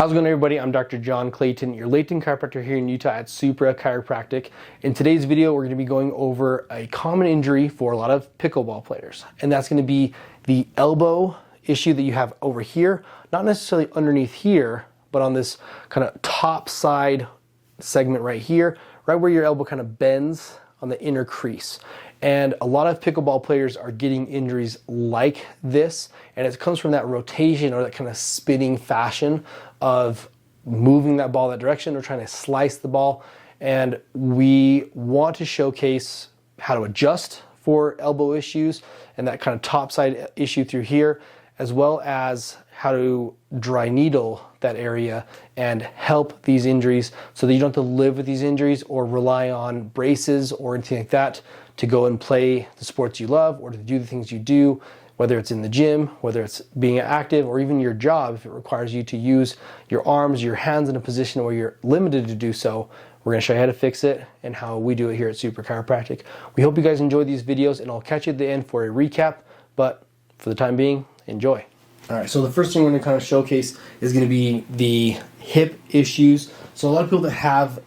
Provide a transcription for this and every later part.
How's it going, everybody? I'm Dr. John Clayton, your Layton Chiropractor here in Utah at Supra Chiropractic. In today's video, we're going to be going over a common injury for a lot of pickleball players, and that's going to be the elbow issue that you have over here, not necessarily underneath here, but on this kind of top side segment right here, right where your elbow kind of bends on the inner crease. And a lot of pickleball players are getting injuries like this, and it comes from that rotation or that kind of spinning fashion of moving that ball that direction or trying to slice the ball. And we want to showcase how to adjust for elbow issues and that kind of top side issue through here, as well as how to dry needle that area and help these injuries so that you don't have to live with these injuries or rely on braces or anything like that to go and play the sports you love or to do the things you do, whether it's in the gym, whether it's being active, or even your job if it requires you to use your arms, your hands in a position where you're limited to do so. We're going to show you how to fix it and how we do it here at Supra Chiropractic. We hope you guys enjoy these videos, and I'll catch you at the end for a recap, but for the time being, enjoy. All right, so the first thing we're going to kind of showcase is going to be the hip issues. So a lot of people that have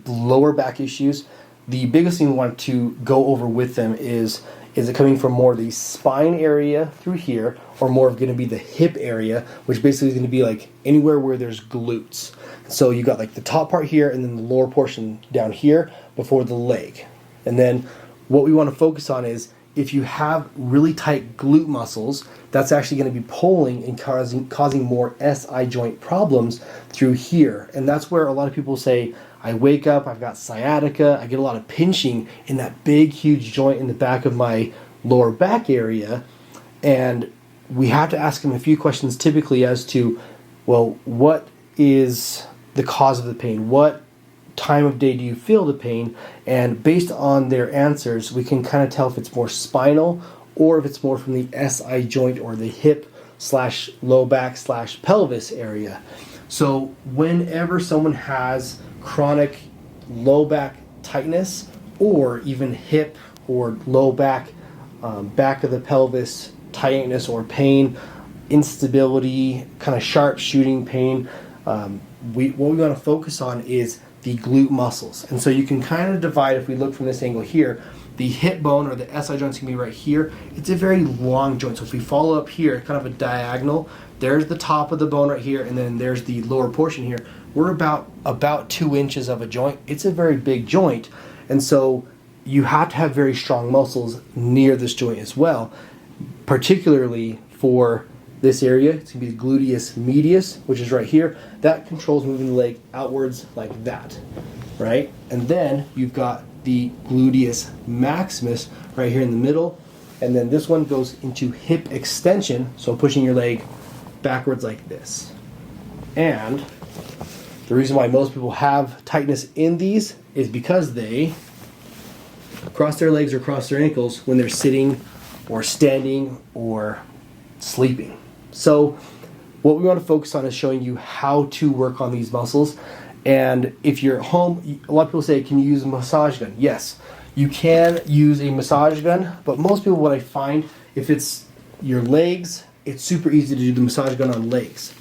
lower back issues, the biggest thing we want to go over with them is it coming from more of the spine area through here, or more of going to be the hip area, which basically is going to be like anywhere where there's glutes. So you got like the top part here and then the lower portion down here before the leg. And then what we want to focus on is if you have really tight glute muscles, that's actually going to be pulling and causing more SI joint problems through here. And that's where a lot of people say, I wake up, I've got sciatica, I get a lot of pinching in that big, huge joint in the back of my lower back area. And we have to ask them a few questions typically as to, well, what is the cause of the pain? What time of day do you feel the pain? And based on their answers, we can kind of tell if it's more spinal or if it's more from the SI joint or the hip slash low back slash pelvis area. So whenever someone has chronic low back tightness or even hip or low back, back of the pelvis tightness or pain, instability, kind of sharp shooting pain, what we want to focus on is the glute muscles. And so you can kind of divide, if we look from this angle here, the hip bone or the SI joint's going to be right here. It's a very long joint. So if we follow up here, kind of a diagonal, there's the top of the bone right here, and then there's the lower portion here. We're about 2 inches of a joint. It's a very big joint. And so you have to have very strong muscles near this joint as well, particularly for this area. It's going to be the gluteus medius, which is right here. That controls moving the leg outwards like that, right? And then you've got the gluteus maximus right here in the middle. And then this one goes into hip extension, so pushing your leg backwards like this. And the reason why most people have tightness in these is because they cross their legs or cross their ankles when they're sitting or standing or sleeping. So what we want to focus on is showing you how to work on these muscles. And if you're at home, a lot of people say, can you use a massage gun? Yes, you can use a massage gun, but most people, what I find, if it's your legs, it's super easy to do the massage gun on legs.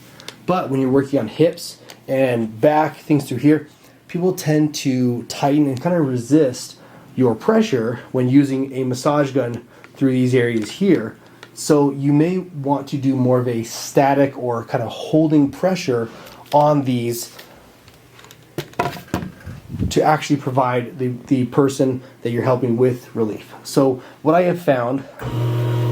But when you're working on hips and back, things through here, people tend to tighten and kind of resist your pressure when using a massage gun through these areas here. So you may want to do more of a static or kind of holding pressure on these to actually provide the person that you're helping with relief. So what I have found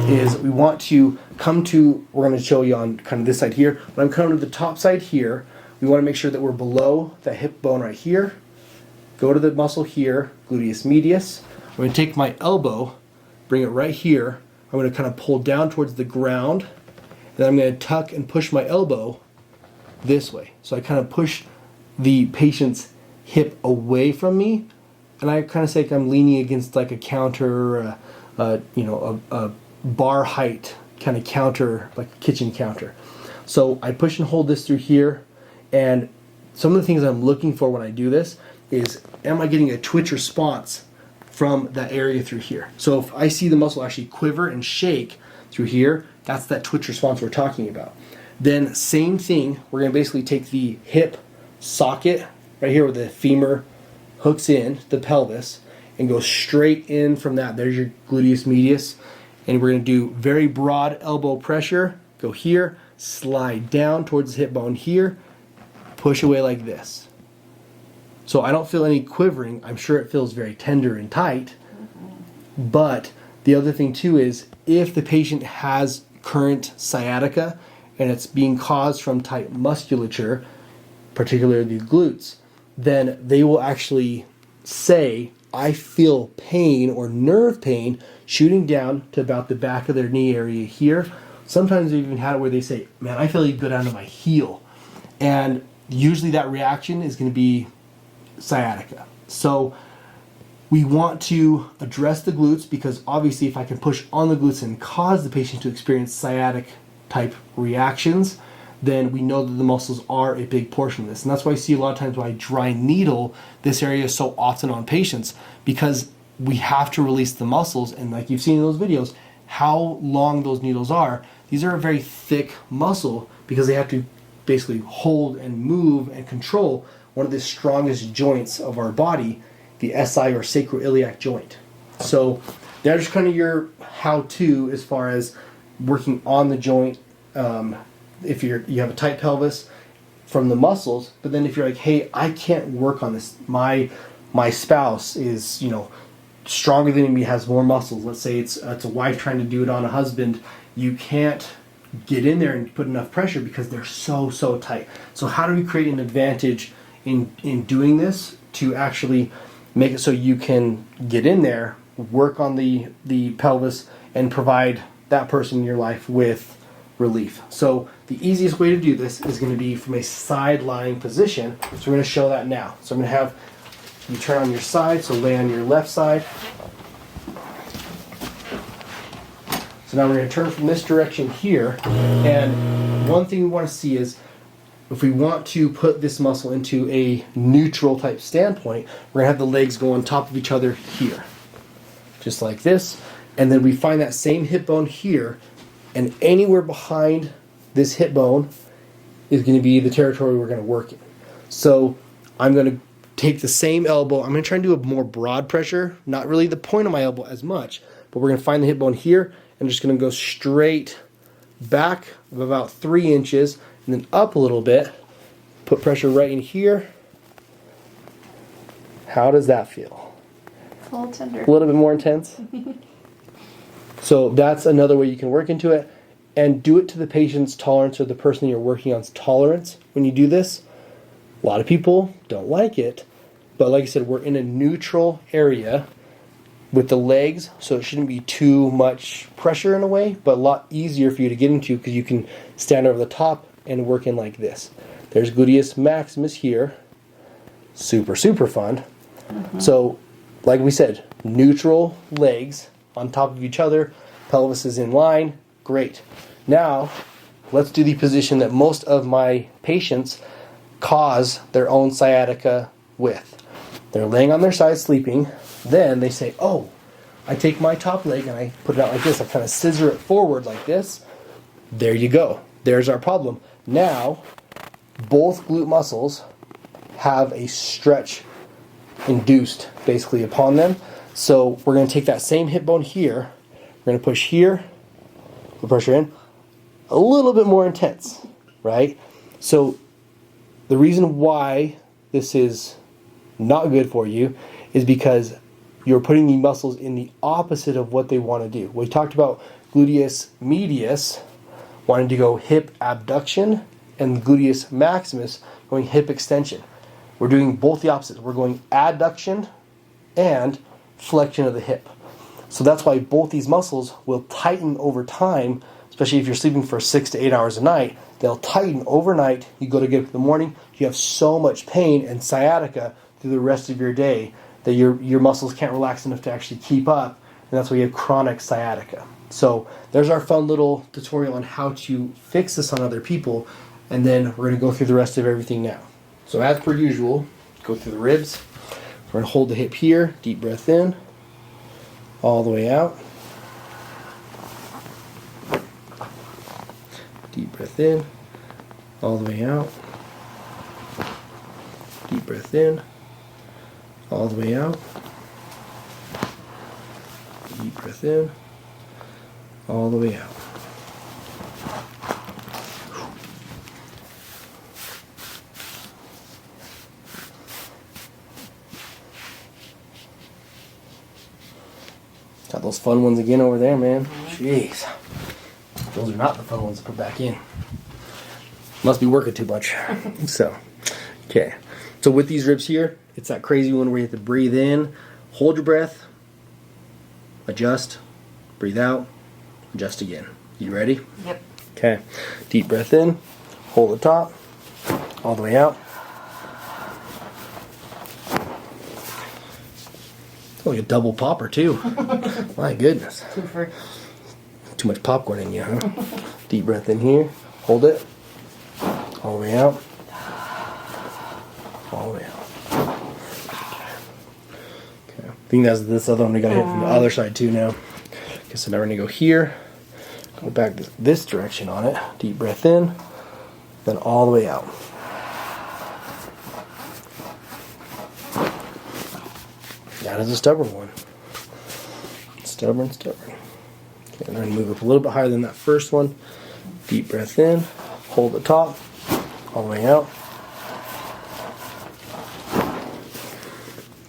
is we want to come to, we're going to show you on kind of this side here, but I'm coming to the top side here. We want to make sure that we're below the hip bone right here. Go to the muscle here, gluteus medius. I'm going to take my elbow, bring it right here. I'm going to kind of pull down towards the ground, and then I'm going to tuck and push my elbow this way. So I kind of push the patient's hip away from me, and I kind of say I'm leaning against like a counter, a bar height kind of counter, like a kitchen counter. So I push and hold this through here, and some of the things I'm looking for when I do this is, am I getting a twitch response from that area through here? So if I see the muscle actually quiver and shake, through here. That's that twitch response we're talking about. Then same thing, we're going to basically take the hip socket right here where the femur hooks in the pelvis and go straight in from that. There's your gluteus medius. And we're going to do very broad elbow pressure. Go here, slide down towards the hip bone here, push away like this. So I don't feel any quivering. I'm sure it feels very tender and tight. But the other thing too is if the patient has current sciatica and it's being caused from tight musculature, particularly the glutes, then they will actually say, I feel pain or nerve pain shooting down to about the back of their knee area here. Sometimes they've even had it where they say, man, I feel like you go down to my heel. And usually that reaction is going to be sciatica. So we want to address the glutes because obviously if I can push on the glutes and cause the patient to experience sciatic type reactions, then we know that the muscles are a big portion of this. And that's why I see a lot of times why I dry needle this area so often on patients, because we have to release the muscles. And like you've seen in those videos, how long those needles are. These are a very thick muscle because they have to basically hold and move and control one of the strongest joints of our body, the SI or sacroiliac joint. So there's kind of your how-to as far as working on the joint. If you have a tight pelvis from the muscles, but then if you're like, hey, I can't work on this. My spouse is, stronger than me, has more muscles. Let's say it's a wife trying to do it on a husband. You can't get in there and put enough pressure because they're so tight. So how do we create an advantage in doing this to actually make it so you can get in there, work on the pelvis, and provide that person in your life with relief? So the easiest way to do this is going to be from a side lying position. So we're going to show that now. So I'm going to have you turn on your side, so lay on your left side. So now we're going to turn from this direction here. And one thing we want to see is if we want to put this muscle into a neutral type standpoint, we're going to have the legs go on top of each other here. Just like this. And then we find that same hip bone here. And anywhere behind this hip bone is going to be the territory we're going to work in. So I'm going to take the same elbow. I'm going to try and do a more broad pressure, not really the point of my elbow as much, but we're going to find the hip bone here and just going to go straight back of about 3 inches and then up a little bit. Put pressure right in here. How does that feel? It's a little tender. A little bit more intense? So that's another way you can work into it, and do it to the patient's tolerance or the person you're working on's tolerance when you do this. A lot of people don't like it, but like I said, we're in a neutral area with the legs, so it shouldn't be too much pressure in a way, but a lot easier for you to get into because you can stand over the top and work in like this. There's gluteus maximus here. Super fun. So like we said, neutral legs on top of each other, pelvis is in line, great. Now, let's do the position that most of my patients cause their own sciatica with. They're laying on their side sleeping, then they say, oh, I take my top leg and I put it out like this, I kind of scissor it forward like this. There you go, there's our problem. Now, both glute muscles have a stretch induced basically upon them. So we're going to take that same hip bone here, we're going to push here, put pressure in, a little bit more intense, right? So the reason why this is not good for you is because you're putting the muscles in the opposite of what they want to do. We talked about gluteus medius wanting to go hip abduction and gluteus maximus going hip extension. We're doing both the opposites. We're going adduction and flexion of the hip. So that's why both these muscles will tighten over time, especially if you're sleeping for 6 to 8 hours a night. They'll tighten overnight. You go to get up in the morning, you have so much pain and sciatica through the rest of your day that your muscles can't relax enough to actually keep up, and that's why you have chronic sciatica. So there's our fun little tutorial on how to fix this on other people, and then we're going to go through the rest of everything now. So as per usual, go through the ribs. We're going to hold the hip here, deep breath in, all the way out. Deep breath in, all the way out. Deep breath in, all the way out. Deep breath in, all the way out. Got those fun ones again over there, man. Jeez. Those are not the fun ones to put back in. Must be working too much. So, okay. So with these ribs here, it's that crazy one where you have to breathe in, hold your breath, adjust, breathe out, adjust again. You ready? Yep. Okay. Deep breath in, hold the top, all the way out. It's like a double popper too. My goodness. Super. Too much popcorn in you, huh? Deep breath in here, hold it, all the way out, all the way out. Okay. I think that's this other one we gotta hit from the other side too now. Okay, so now we're gonna go here, go back this direction on it, deep breath in, then all the way out. That is a stubborn one. Stubborn. Okay, and then move up a little bit higher than that first one. Deep breath in, hold the top, all the way out.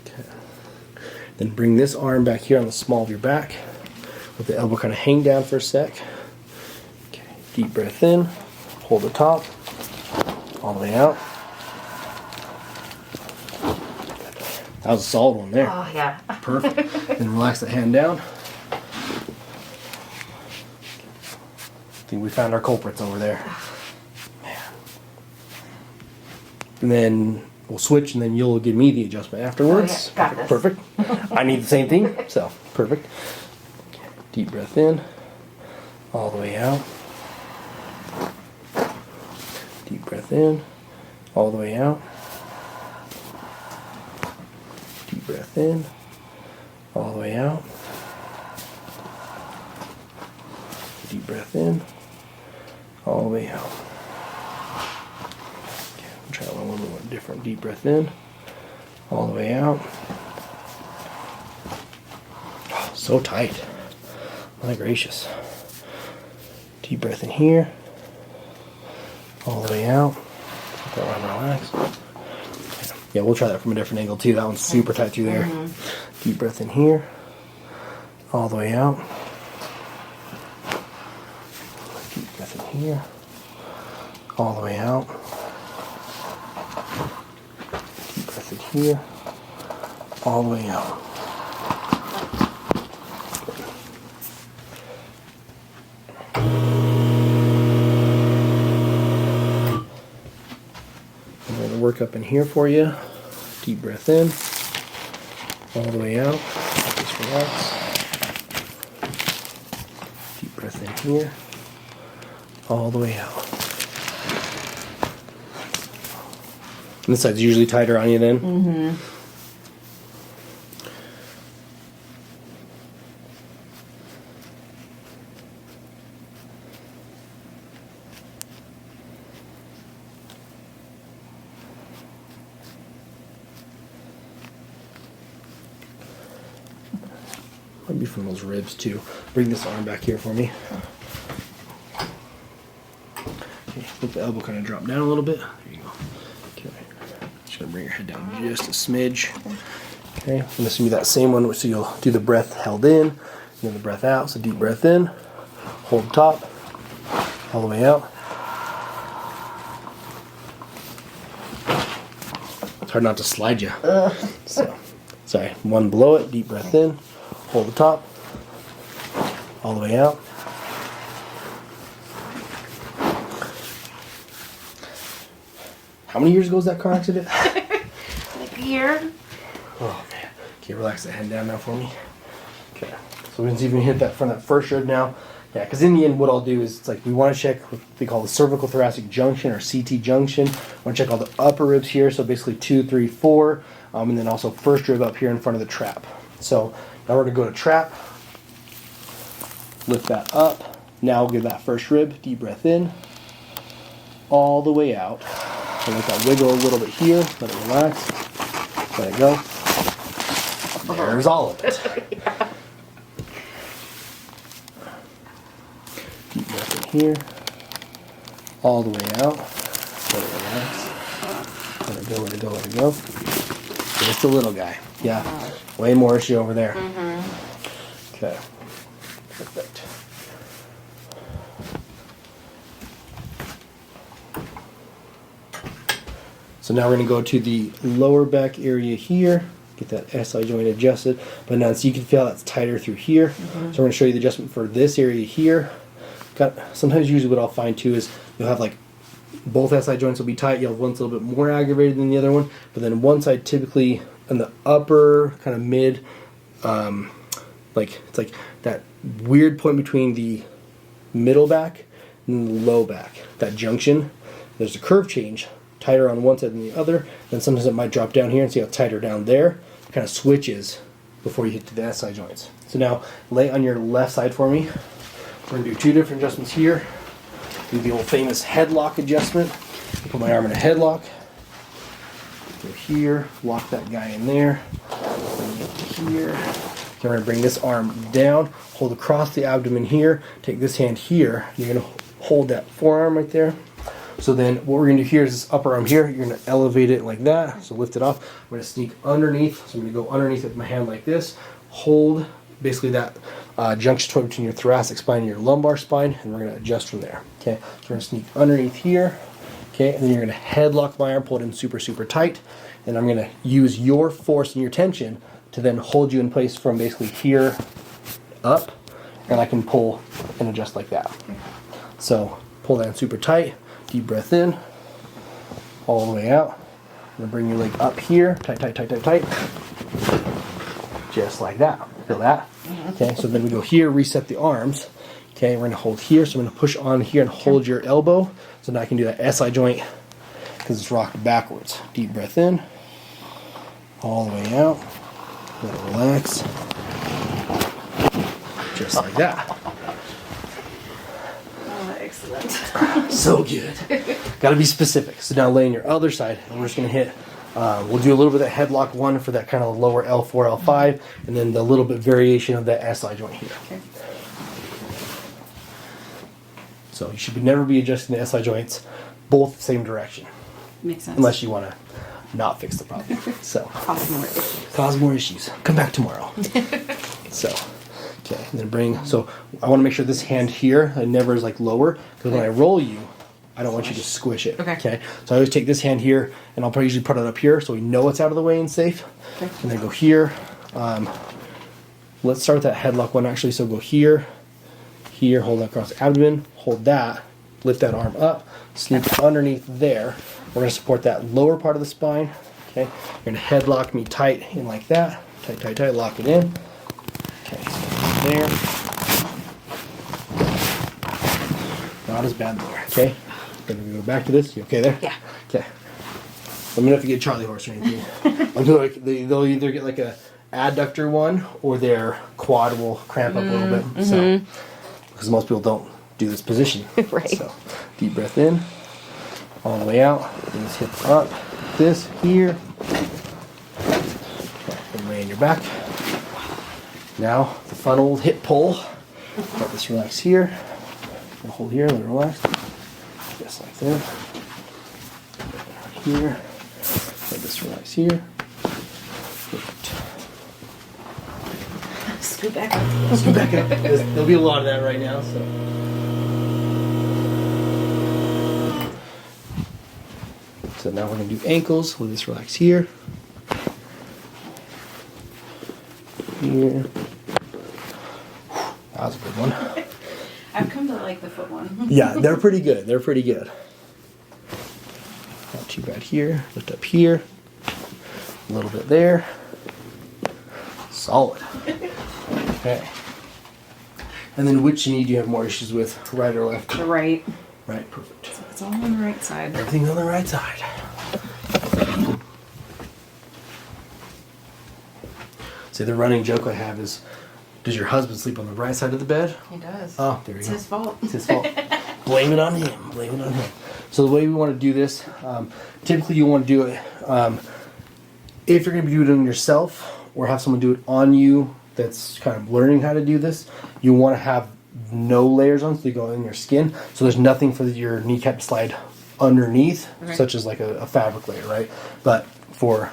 Okay. Then bring this arm back here on the small of your back, with the elbow kind of hang down for a sec. Okay. Deep breath in, hold the top, all the way out. That was a solid one there. Oh, yeah. Perfect. And relax the hand down. I think we found our culprits over there. Man. And then we'll switch, and then you'll give me the adjustment afterwards. Oh, yeah. Got this. Perfect. I need the same thing, so perfect. Okay. Deep breath in, all the way out. Deep breath in, all the way out. Deep breath in, all the way out. Deep breath in, all the way out. Okay, I'll try one little bit different. Deep breath in, all the way out. Oh, so tight. My gracious. Deep breath in here, all the way out. Let that one relax. Yeah, we'll try that from a different angle too. That one's super tight through there. Deep breath in here, all the way out. Deep breath in here, all the way out. Deep breath in here, all the way out. I'm going to work up in here for you. Deep breath in, all the way out. Just relax. Deep breath in here, all the way out. And this side's usually tighter on you then? Mm-hmm. Might be from those ribs too. Bring this arm back here for me. Okay, let the elbow kind of drop down a little bit. There you go. Okay. Just gonna bring your head down just a smidge. Okay, I'm gonna do that same one, so you'll do the breath held in, and then the breath out. So deep breath in, hold top, all the way out. It's hard not to slide you. So, sorry, one below it, deep breath in. Hold the top, all the way out. How many years ago was that car accident? Like a year. Oh man. Okay, relax the hand down now for me. Okay. So we can see if we can hit that from that first rib now. Yeah, because in the end what I'll do is it's like we want to check what they call the cervical thoracic junction or CT junction. I want to check all the upper ribs here, so basically 2, 3, 4, and then also first rib up here in front of the trap. So now we're going to go to trap, lift that up. Now we'll give that first rib, deep breath in, all the way out. So let that wiggle a little bit here. Let it relax. Let it go. There's all of it. Yeah. Deep breath in here. All the way out. Let it relax. Let it go, let it go, let it go. Just a little guy. Yeah. Way more issue over there. Okay. Perfect. So now we're going to go to the lower back area here. Get that SI joint adjusted. But now so you can feel that's tighter through here. So we're going to show you the adjustment for this area here. Sometimes usually what I'll find too is you'll have like both SI joints will be tight. You'll have one's a little bit more aggravated than the other one. But then one side typically in the upper kind of mid, it's like that weird point between the middle back and the low back. That junction, there's a curve change. Tighter on one side than the other. Then sometimes it might drop down here and see how tighter down there. It kind of switches before you hit to the SI joints. So now lay on your left side for me. We're going to do two different adjustments here. Do the old famous headlock adjustment. Put my arm in a headlock. Go here, lock that guy in there. Bring it here. Okay, we're going to bring this arm down, hold across the abdomen here, take this hand here. You're going to hold that forearm right there. So then what we're going to do here is this upper arm here. You're going to elevate it like that. So lift it off. I'm going to sneak underneath. So I'm going to go underneath with my hand like this. Hold basically that junction point between your thoracic spine and your lumbar spine. And we're going to adjust from there. Okay. So we're going to sneak underneath here. Okay. And then you're going to headlock my arm, pull it in super, super tight. And I'm going to use your force and your tension to then hold you in place from basically here up. And I can pull and adjust like that. So pull that in super tight. Deep breath in, all the way out. I'm gonna bring your leg up here, tight, tight, tight, tight, tight. Just like that. Feel that? Okay, so then we go here, reset the arms. Okay, we're gonna hold here, so I'm gonna push on here and hold your elbow. So now I can do that SI joint because it's rocked backwards. Deep breath in, all the way out. Let it relax. Just like that. Excellent. So good. Got to be specific. So now lay on your other side, and we're just going to hit. We'll do a little bit of headlock one for that kind of lower L4, L5, and then the little bit variation of that SI joint here. Okay. So you should never be adjusting the SI joints both the same direction. Makes sense. Unless you want to not fix the problem. So Cause more issues. Cause more issues. Come back tomorrow. So. Okay, and then bring, so I want to make sure this hand here never is like lower, because when I roll you, I don't want you to squish it. Okay. So I always take this hand here, and I'll probably usually put it up here so we know it's out of the way and safe. Okay. And then go here. Let's start with that headlock one actually. So go here, here, hold that across the abdomen, hold that, lift that arm up, sneak underneath there. We're going to support that lower part of the spine. Okay. You're going to headlock me tight in like that. Tight, tight, tight, lock it in. Okay. There. Not as bad there. Okay. Then we go back to this. You okay there? Yeah. Okay. Let me know if you get Charlie horse or anything. I feel like they'll either get like a adductor one or their quad will cramp up a little bit. So because most people don't do this position. Right. So deep breath in, all the way out. Bring this hip up. This here. Okay. And lay on your back. Now, the fun old hip pull. Let this relax here. We'll hold here, let it relax. Just like that. Here. Let this relax here. Perfect. Scoot back up. Scoot back up. There'll be a lot of that right now. So now we're going to do ankles. Let this relax here. Here. That was a good one. I've come to like the foot one. Yeah, they're pretty good. They're pretty good. Not too bad here. Lift up here. A little bit there. Solid. Okay. And then which knee do you have more issues with? Right or left? The right. Right, perfect. So it's all on the right side. Everything's on the right side. See, the running joke I have is, does your husband sleep on the right side of the bed? He does. Oh, there you It's go. his fault. It's his fault. Blame it on him. Blame it on him. So the way we want to do this, typically you want to do it if you're going to be doing it yourself or have someone do it on you that's kind of learning how to do this. You want to have no layers on, so they go in your skin. So there's nothing for your kneecap to slide underneath, such as like a fabric layer, right? But for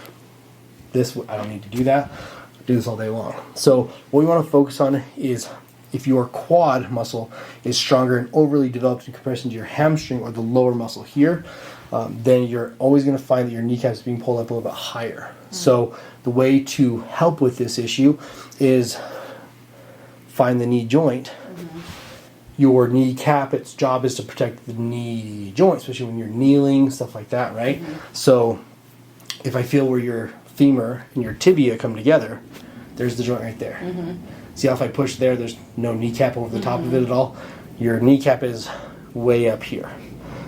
this, I don't need to do that. I do this all day long. So what we want to focus on is if your quad muscle is stronger and overly developed in comparison to your hamstring or the lower muscle here, then you're always going to find that your kneecap is being pulled up a little bit higher. So the way to help with this issue is find the knee joint. Your kneecap, its job is to protect the knee joint, especially when you're kneeling, stuff like that, right? So if I feel where your femur and your tibia come together, there's the joint right there. See how if I push there, there's no kneecap over the top of it at all? Your kneecap is way up here.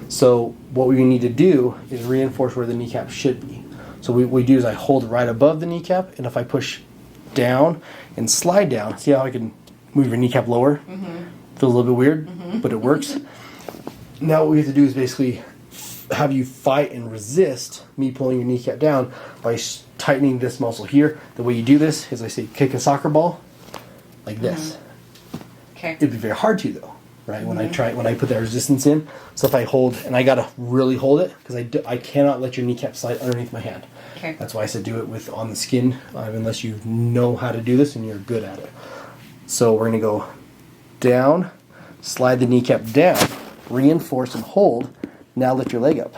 So what we need to do is reinforce where the kneecap should be. So what we do is I hold right above the kneecap, and if I push down and slide down, see how I can move your kneecap lower? Feels a little bit weird, but it works. Now what we have to do is basically have you fight and resist me pulling your kneecap down by tightening this muscle here. The way you do this is I say kick a soccer ball like this. Okay. It'd be very hard to though, right? When I put that resistance in. So if I hold, and I gotta really hold it because I cannot let your kneecap slide underneath my hand. Okay. That's why I said do it with on the skin, unless you know how to do this and you're good at it. So we're gonna go down, slide the kneecap down, reinforce and hold. Now lift your leg up.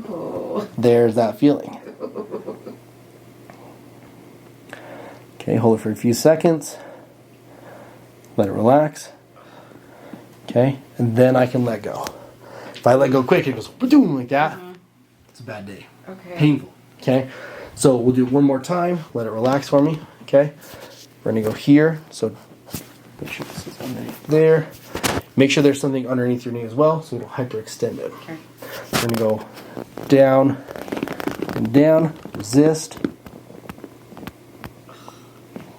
Oh. There's that feeling. Okay, hold it for a few seconds. Let it relax. Okay, and then I can let go. If I let go quick, it goes boom like that. It's a bad day. Okay. Painful. Okay, so we'll do it one more time. Let it relax for me. Okay, we're gonna go here. So make sure this is underneath there. Make sure there's something underneath your knee as well, so we don't hyperextend it. Okay. We're gonna go down and down. Resist.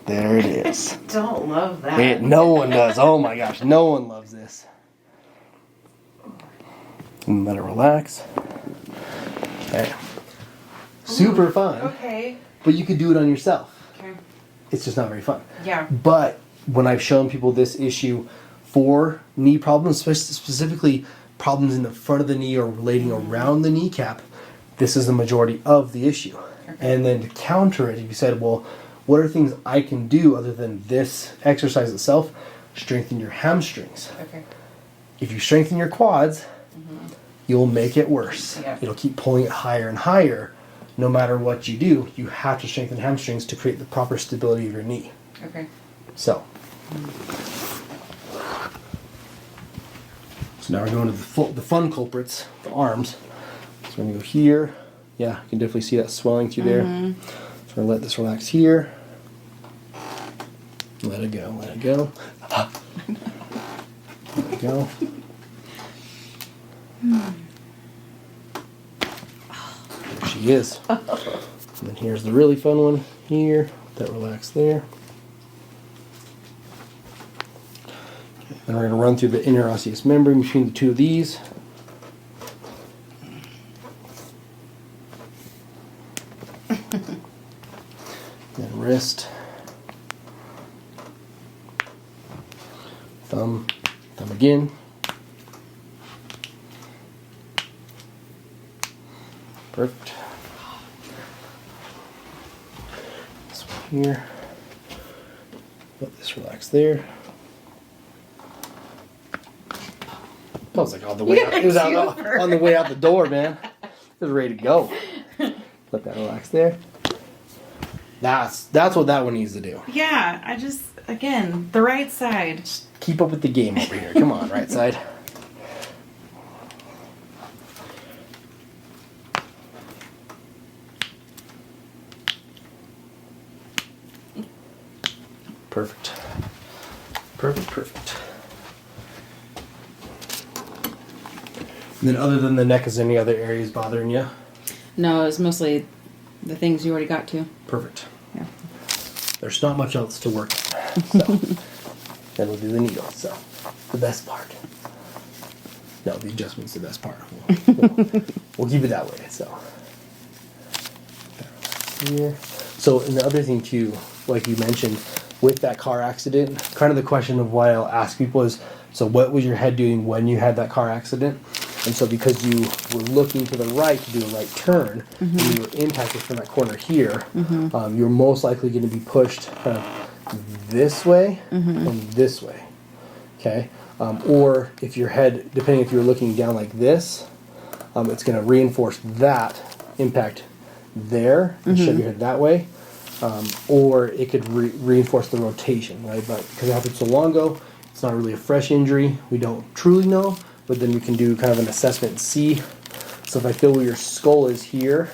There it is. Don't love that. No one does. Oh my gosh, no one loves this. And let it relax. Okay. Super fun. Okay. But you could do it on yourself. Okay. It's just not very fun. Yeah. But when I've shown people this issue for knee problems, specifically problems in the front of the knee or relating around the kneecap, this is the majority of the issue. Okay. And then to counter it, if you said, well, what are things I can do other than this exercise itself? Strengthen your hamstrings. Okay. If you strengthen your quads, you'll make it worse. Yeah. It'll keep pulling it higher and higher. No matter what you do, you have to strengthen hamstrings to create the proper stability of your knee. Okay. So now we're going to the fun culprits, the arms. So we're going to go here. Yeah, you can definitely see that swelling through there. So we're going to let this relax here. Let it go, let it go. Let it go. There she is. And then here's the really fun one here. That relax there. Then we're going to run through the interosseous membrane between the two of these. Then wrist. Thumb. Thumb again. Perfect. This one here. Let this relax there. I was like on the way out. It was out on the way out the door, man. It was ready to go. Let that relax there. That's what that one needs to do. Yeah, I just, again, the right side. Keep up with the game over here. Come on, right side. Perfect. Perfect, perfect. And then other than the neck, is there any other areas bothering you? No, it's mostly the things you already got to. Perfect. Yeah. There's not much else to work on. So then we'll do the needle. So the best part. No, the adjustment's the best part. We'll keep it that way. So, here. So, and the other thing too, like you mentioned, with that car accident, kind of the question of why I'll ask people is, so what was your head doing when you had that car accident? And so because you were looking to the right to do a right turn, and you were impacted from that corner here, you're most likely going to be pushed kind of this way and this way. Okay? Or if your head, depending if you're looking down like this, it's going to reinforce that impact there and shove your head that way. Or it could reinforce the rotation, right? But because it happened so long ago, it's not really a fresh injury. We don't truly know, but then we can do kind of an assessment and see. So if I feel where your skull is here,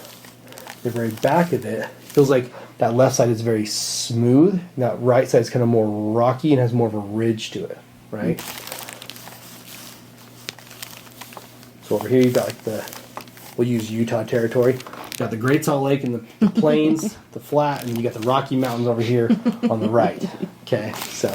the very back of it, feels like that left side is very smooth, and that right side is kind of more rocky and has more of a ridge to it, right? So over here you've got like we'll use Utah territory. You got the Great Salt Lake and the plains, the flat, and you got the Rocky Mountains over here on the right. Okay, so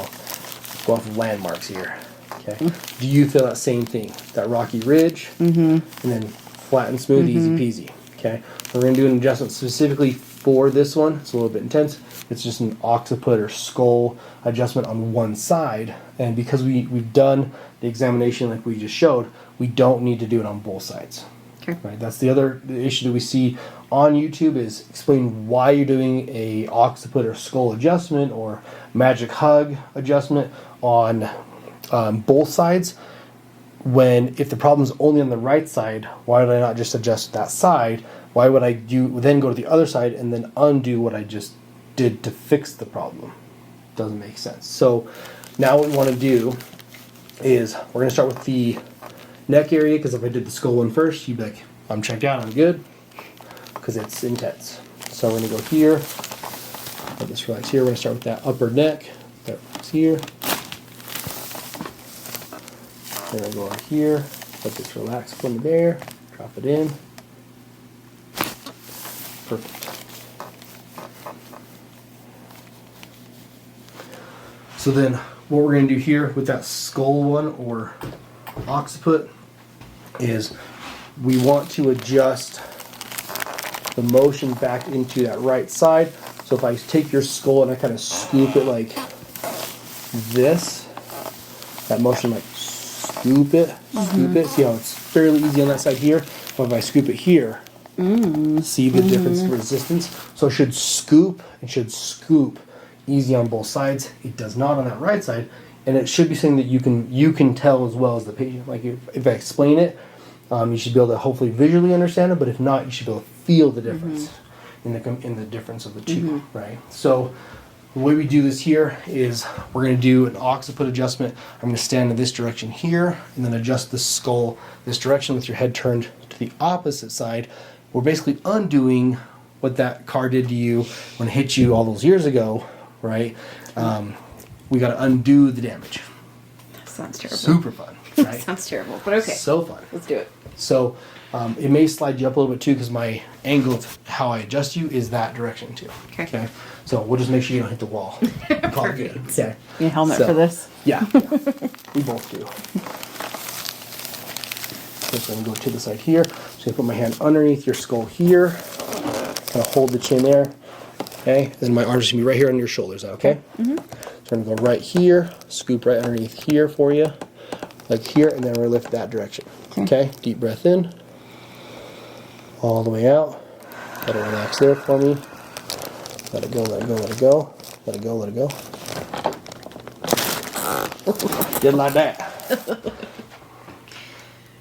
go off of landmarks here. Okay, do you feel that same thing? That rocky ridge, and then flat and smooth, easy peasy. Okay, we're going to do an adjustment specifically for this one. It's a little bit intense. It's just an occiput or skull adjustment on one side, and because we've done the examination like we just showed, we don't need to do it on both sides. Okay. Right. That's the issue that we see on YouTube is explain why you're doing a occiput or skull adjustment or magic hug adjustment on both sides. When if the problem is only on the right side, why would I not just adjust that side? Why would I then go to the other side and then undo what I just did to fix the problem? Doesn't make sense. So now what we want to do is we're going to start with the neck area, because if I did the skull one first, you'd be like, I'm checked out, I'm good, because it's intense. So we're going to go here, let this relax here. We're going to start with that upper neck, that relax here. Then I go over here, let this relax from there, drop it in. Perfect. So then what we're going to do here with that skull one or occiput is we want to adjust the motion back into that right side. So if I take your skull and I kind of scoop it like this, that motion like scoop it, see how it's fairly easy on that side here. But if I scoop it here, see the difference in resistance? So it should scoop and should scoop easy on both sides. It does not on that right side. And it should be something that you can tell as well as the patient. Like if I explain it, you should be able to hopefully visually understand it. But if not, you should be able to feel the difference in the difference of the two, right? So the way we do this here is we're going to do an occiput adjustment. I'm going to stand in this direction here and then adjust the skull this direction with your head turned to the opposite side. We're basically undoing what that car did to you when it hit you all those years ago, right? We got to undo the damage. That sounds terrible. Super fun, right? Sounds terrible, but okay. So fun. Let's do it. So it may slide you up a little bit too because my angle of how I adjust you is that direction too. Okay. So we'll just make sure you don't hit the wall. Call it good. Okay. You need a helmet for this? Yeah. We both do. So I'm going to go to the side here. So I put my hand underneath your skull here. Kind of hold the chin there. Okay. Then my arms are going to be right here on your shoulders. Okay. So I'm going to go right here, scoop right underneath here for you, like here, and then we're going to lift that direction. Okay. Deep breath in, all the way out. Let it relax there for me. Let it go, let it go, let it go. Let it go, let it go. Did like that.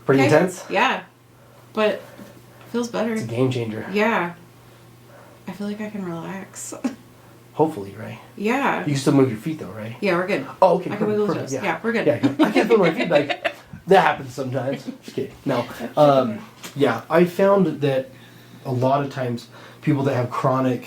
Pretty intense? Yeah. But feels better. It's a game changer. Yeah. I feel like I can relax. Hopefully, right? Yeah. You can still move your feet though, right? Yeah, we're good. Oh, okay. I can wiggle those. Yeah, we're good. Yeah, I can't feel my feet. Like that happens sometimes. Just kidding. No. Yeah, I found that a lot of times people that have chronic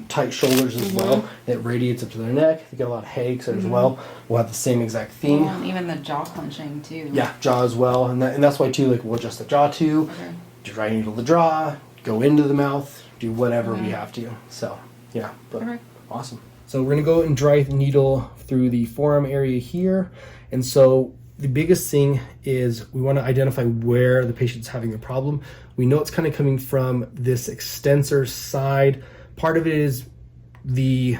tight shoulders as well, it radiates up to their neck. They get a lot of headaches as well. We'll have the same exact theme. Well, and even the jaw clenching too. Yeah, jaw as well, and that's why too. Like we'll adjust the jaw too. Okay. Just right into the jaw, go into the mouth, do whatever we have to. So yeah, but awesome. So we're gonna go and drive the needle through the forearm area here, and so the biggest thing is we want to identify where the patient's having a problem. We know it's kind of coming from this extensor side. Part of it is the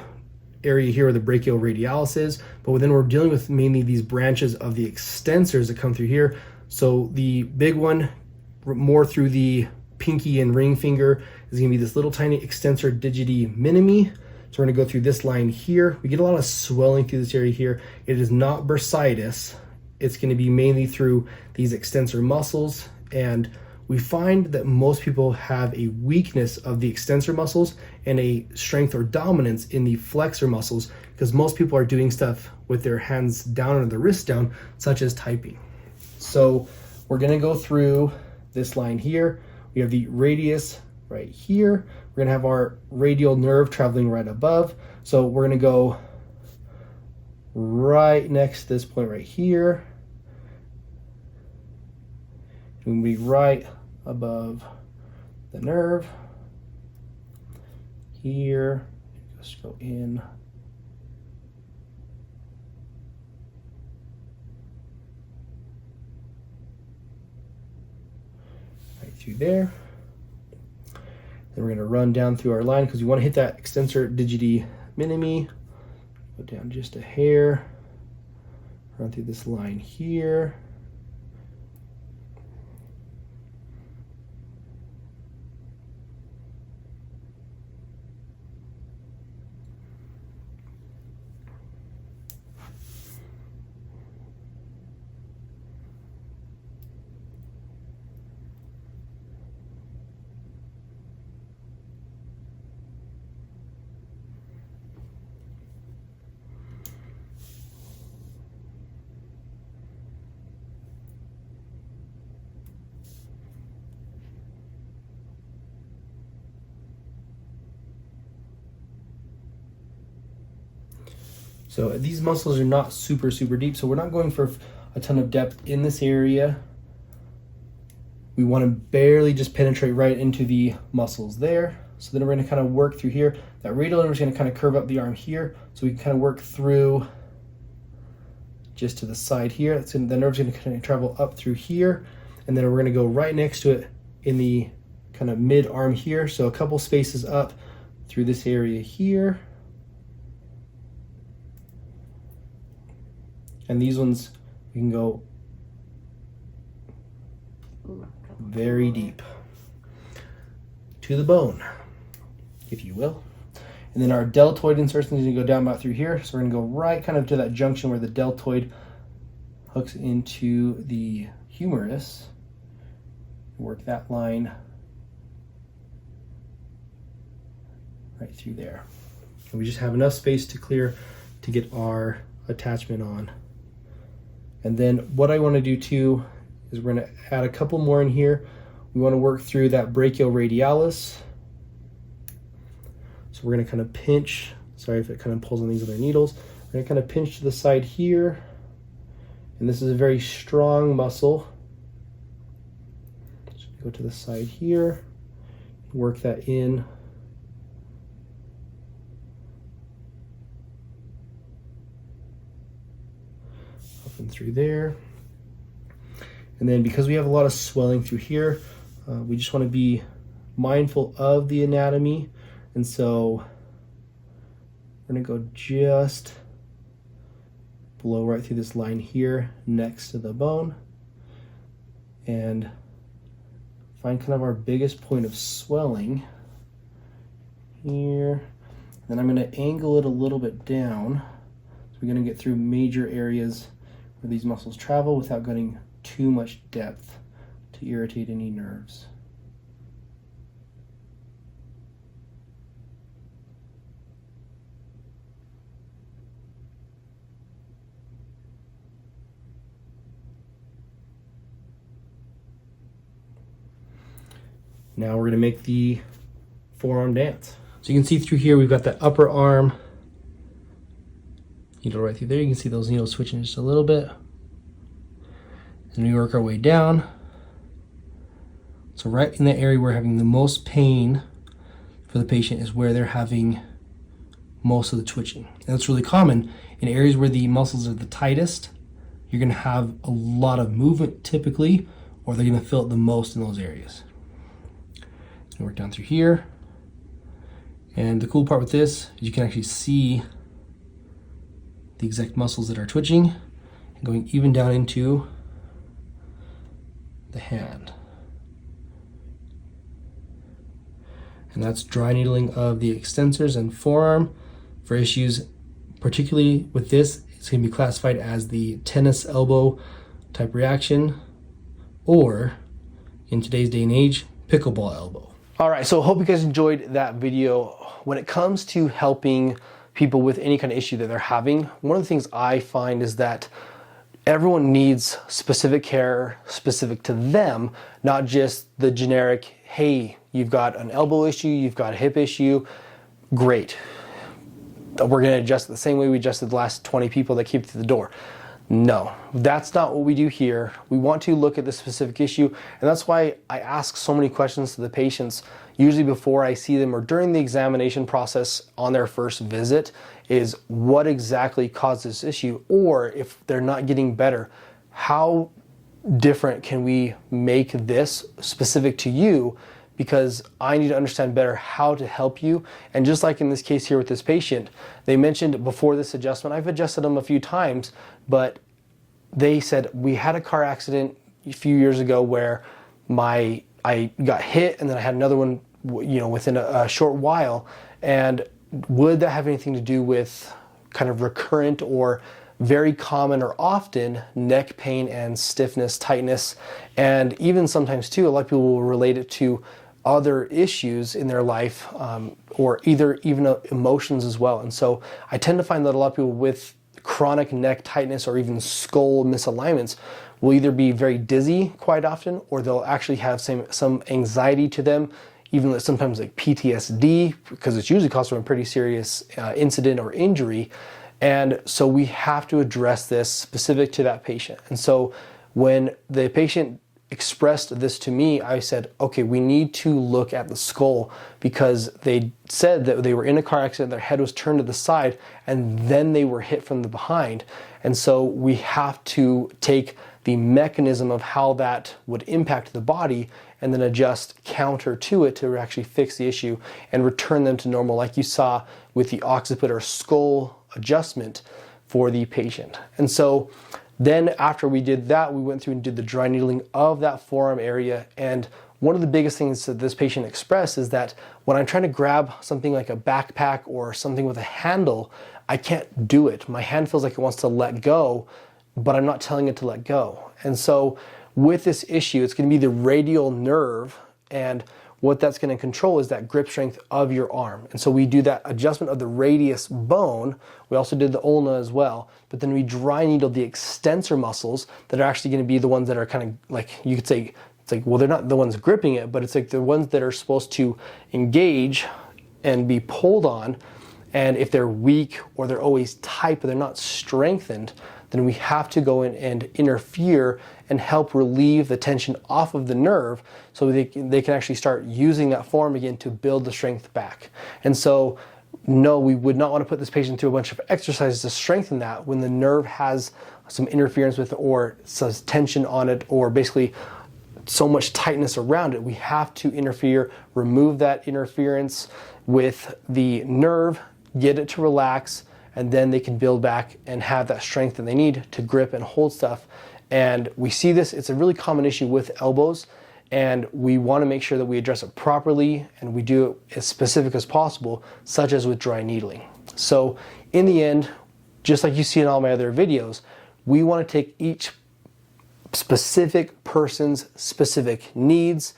area here where the brachioradialis is, but then we're dealing with mainly these branches of the extensors that come through here. So the big one, more through the pinky and ring finger, is going to be this little tiny extensor digiti minimi. So we're going to go through this line here. We get a lot of swelling through this area here. It is not bursitis. It's going to be mainly through these extensor muscles, and we find that most people have a weakness of the extensor muscles and a strength or dominance in the flexor muscles, because most people are doing stuff with their hands down or their wrists down, such as typing. So we're going to go through this line here. We have the radius right here. We're going to have our radial nerve traveling right above. So we're going to go right next to this point right here. And we right above the nerve here. Just go in. Right through there. Then we're going to run down through our line because we want to hit that extensor digiti minimi. Go down just a hair. Run through this line here. So these muscles are not super deep, so we're not going for a ton of depth in this area. We want to barely just penetrate right into the muscles there. So then we're going to kind of work through here. That radial nerve is going to kind of curve up the arm here, so we can kind of work through just to the side here. The nerve's going to kind of travel up through here, and then we're going to go right next to it in the kind of mid arm here. So a couple spaces up through this area here. And these ones, we can go very deep to the bone, if you will. And then our deltoid insertion is going to go down about through here. So we're going to go right kind of to that junction where the deltoid hooks into the humerus. Work that line right through there. And we just have enough space to clear to get our attachment on. And then what I want to do too is we're going to add a couple more in here. We want to work through that brachioradialis. So we're going to kind of pinch, sorry if it kind of pulls on these other needles. We're going to kind of pinch to the side here. And this is a very strong muscle. So go to the side here, work that in. And through there. And then because we have a lot of swelling through here, we just want to be mindful of the anatomy. And so we're going to go just below right through this line here next to the bone and find kind of our biggest point of swelling here. Then I'm going to angle it a little bit down. So we're going to get through major areas where these muscles travel without getting too much depth to irritate any nerves. Now we're going to make the forearm dance. So you can see through here we've got the upper arm needle right through there. You can see those needles switching just a little bit. And we work our way down. So right in the area we're having the most pain for the patient is where they're having most of the twitching. And that's really common in areas where the muscles are the tightest. you're going to have a lot of movement typically, or they're going to feel it the most in those areas. So work down through here. And the cool part with this is you can actually see the exact muscles that are twitching and going even down into the hand. And that's dry needling of the extensors and forearm for issues, particularly with this. It's going to be classified as the tennis elbow type reaction, or in today's day and age, pickleball elbow. All right, so hope you guys enjoyed that video. When it comes to helping people with any kind of issue that they're having, one of the things I find is that everyone needs specific care specific to them, not just the generic, hey, you've got an elbow issue, you've got a hip issue, great. We're gonna adjust it the same way we adjusted the last 20 people that came through the door. No, that's not what we do here. We want to look at the specific issue, and that's why I ask so many questions to the patients, usually before I see them or during the examination process on their first visit, is what exactly caused this issue, or if they're not getting better, how different can we make this specific to you, because I need to understand better how to help you. And just like in this case here with this patient, they mentioned before this adjustment, I've adjusted them a few times, but they said, we had a car accident a few years ago where I got hit and then I had another one, within a short while. And would that have anything to do with kind of recurrent or very common or often neck pain and stiffness, tightness, and even sometimes too, a lot of people will relate it to other issues in their life, or even emotions as well. And so I tend to find that a lot of people with chronic neck tightness or even skull misalignments will either be very dizzy quite often, or they'll actually have some anxiety to them, even sometimes like PTSD, because it's usually caused from a pretty serious incident or injury. And so we have to address this specific to that patient. And so when the patient expressed this to me, I said, okay, we need to look at the skull, because they said that they were in a car accident, their head was turned to the side, and then they were hit from the behind. And so we have to take the mechanism of how that would impact the body and then adjust counter to it to actually fix the issue and return them to normal, like you saw with the occiput or skull adjustment for the patient. And so then after we did that, we went through and did the dry needling of that forearm area. And one of the biggest things that this patient expressed is that when I'm trying to grab something like a backpack or something with a handle, I can't do it. My hand feels like it wants to let go, but I'm not telling it to let go. And so with this issue, it's going to be the radial nerve, and what that's going to control is that grip strength of your arm. And so we do that adjustment of the radius bone. We also did the ulna as well, but then we dry needle the extensor muscles that are actually going to be the ones that are kind of like, you could say, it's like, well, they're not the ones gripping it, but it's like the ones that are supposed to engage and be pulled on. And if they're weak or they're always tight but they're not strengthened, then we have to go in and interfere and help relieve the tension off of the nerve so they can actually start using that form again to build the strength back. And so, no, we would not want to put this patient through a bunch of exercises to strengthen that when the nerve has some interference with or some tension on it, or basically so much tightness around it. We have to interfere, remove that interference with the nerve, get it to relax, and then they can build back and have that strength that they need to grip and hold stuff. And we see this, it's a really common issue with elbows, and we want to make sure that we address it properly and we do it as specific as possible, such as with dry needling. So in the end, just like you see in all my other videos, we want to take each specific person's specific needs,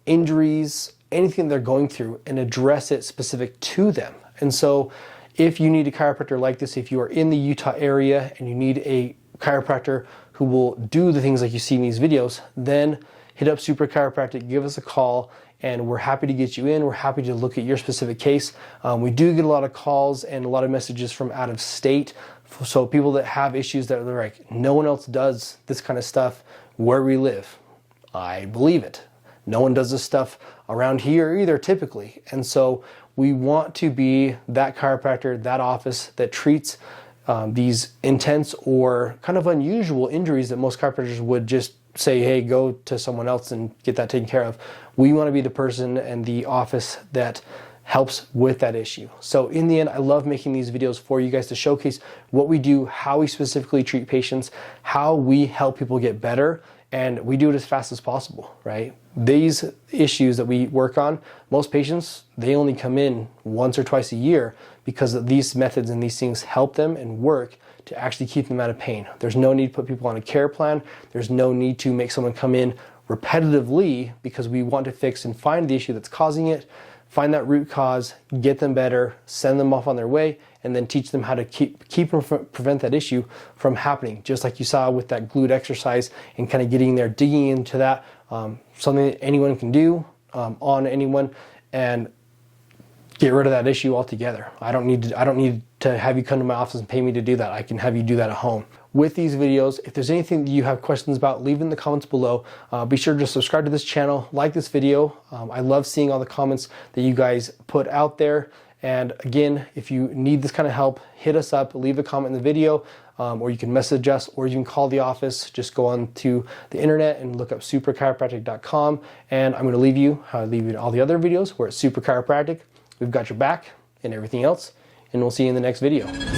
injuries, anything they're going through, and address it specific to them. And so if you need a chiropractor like this, if you are in the Utah area and you need a chiropractor who will do the things like you see in these videos, then hit up Supra Chiropractic, give us a call, and we're happy to get you in. We're happy to look at your specific case. We do get a lot of calls and a lot of messages from out of state. So people that have issues that are like, no one else does this kind of stuff where we live. I believe it. No one does this stuff around here either, typically. And so we want to be that chiropractor, that office that treats these intense or kind of unusual injuries that most chiropractors would just say, hey, go to someone else and get that taken care of. We want to be the person and the office that helps with that issue. So in the end, I love making these videos for you guys to showcase what we do, how we specifically treat patients, how we help people get better, and we do it as fast as possible, right? These issues that we work on, most patients, they only come in once or twice a year because these methods and these things help them and work to actually keep them out of pain. There's no need to put people on a care plan. There's no need to make someone come in repetitively because we want to fix and find the issue that's causing it, find that root cause, get them better, send them off on their way, and then teach them how to prevent that issue from happening. Just like you saw with that glute exercise and kind of getting there, digging into that, something that anyone can do on anyone, and get rid of that issue altogether. I don't need to have you come to my office and pay me to do that. I can have you do that at home. With these videos, if there's anything that you have questions about, leave it in the comments below. Be sure to subscribe to this channel, like this video. I love seeing all the comments that you guys put out there. And again, if you need this kind of help, hit us up, leave a comment in the video, or you can message us, or you can call the office. Just go on to the internet and look up suprachiropractic.com. And I'm going to leave you all the other videos. We're at Supra Chiropractic. We've got your back and everything else, and we'll see you in the next video.